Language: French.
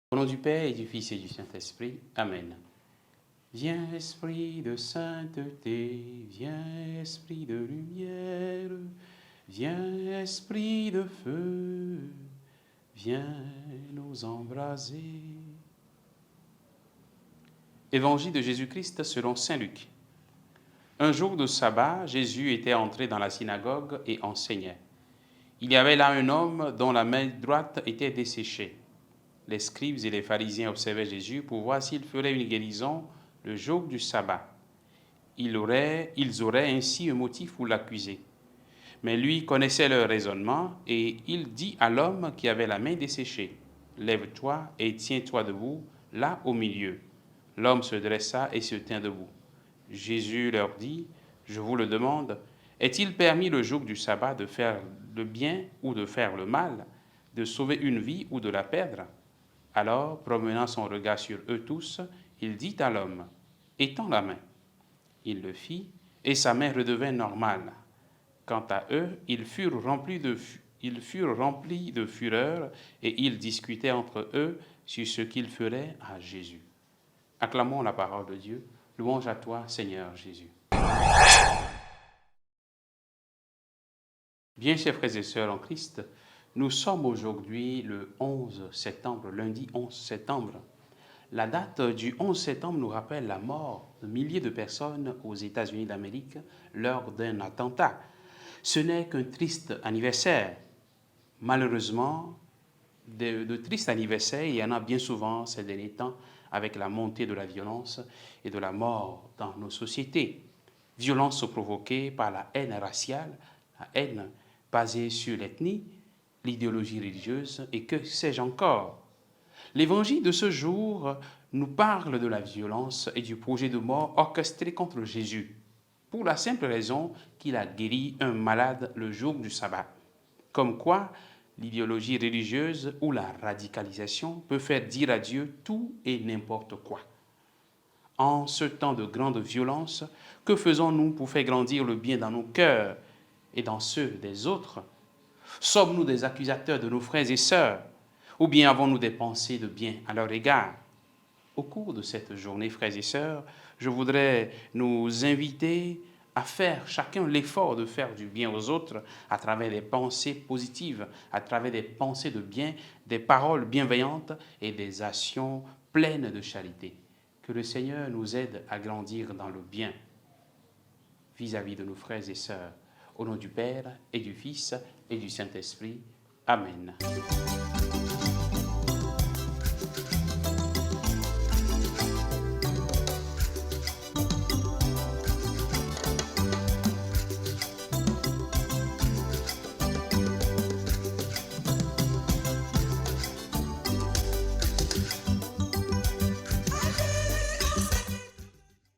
Au nom du Père et du Fils et du Saint-Esprit. Amen. Viens, Esprit de sainteté, viens, Esprit de lumière, viens, Esprit de feu, viens nous embraser. Évangile de Jésus-Christ selon saint Luc. Un jour de sabbat, Jésus était entré dans la synagogue et enseignait. Il y avait là un homme dont la main droite était desséchée. Les scribes et les pharisiens observaient Jésus pour voir s'il ferait une guérison le jour du sabbat. Ils auraient ainsi un motif pour l'accuser. Mais lui connaissait leur raisonnement et il dit à l'homme qui avait la main desséchée, « Lève-toi et tiens-toi debout, là au milieu. » L'homme se dressa et se tint debout. Jésus leur dit, « Je vous le demande, est-il permis le jour du sabbat de faire le bien ou de faire le mal, de sauver une vie ou de la perdre ?» Alors, promenant son regard sur eux tous, il dit à l'homme, « Étends la main. » Il le fit, et sa main redevint normale. Quant à eux, ils furent remplis de fureur, et ils discutaient entre eux sur ce qu'ils feraient à Jésus. Acclamons la parole de Dieu. Louange à toi, Seigneur Jésus. Bien, chers frères et sœurs en Christ, nous sommes aujourd'hui le 11 septembre, lundi 11 septembre. La date du 11 septembre nous rappelle la mort de milliers de personnes aux États-Unis d'Amérique lors d'un attentat. Ce n'est qu'un triste anniversaire. Malheureusement, de tristes anniversaires, il y en a bien souvent ces derniers temps avec la montée de la violence et de la mort dans nos sociétés. Violence provoquée par la haine raciale, la haine basée sur l'ethnie, l'idéologie religieuse et que sais-je encore. L'évangile de ce jour nous parle de la violence et du projet de mort orchestré contre Jésus, pour la simple raison qu'il a guéri un malade le jour du sabbat. Comme quoi, l'idéologie religieuse ou la radicalisation peut faire dire à Dieu tout et n'importe quoi. En ce temps de grande violence, que faisons-nous pour faire grandir le bien dans nos cœurs et dans ceux des autres? Sommes-nous des accusateurs de nos frères et sœurs? Ou bien avons-nous des pensées de bien à leur égard? Au cours de cette journée, frères et sœurs, je voudrais nous inviter à faire chacun l'effort de faire du bien aux autres à travers des pensées positives, à travers des pensées de bien, des paroles bienveillantes et des actions pleines de charité. Que le Seigneur nous aide à grandir dans le bien vis-à-vis de nos frères et sœurs. Au nom du Père et du Fils et du Saint-Esprit. Amen.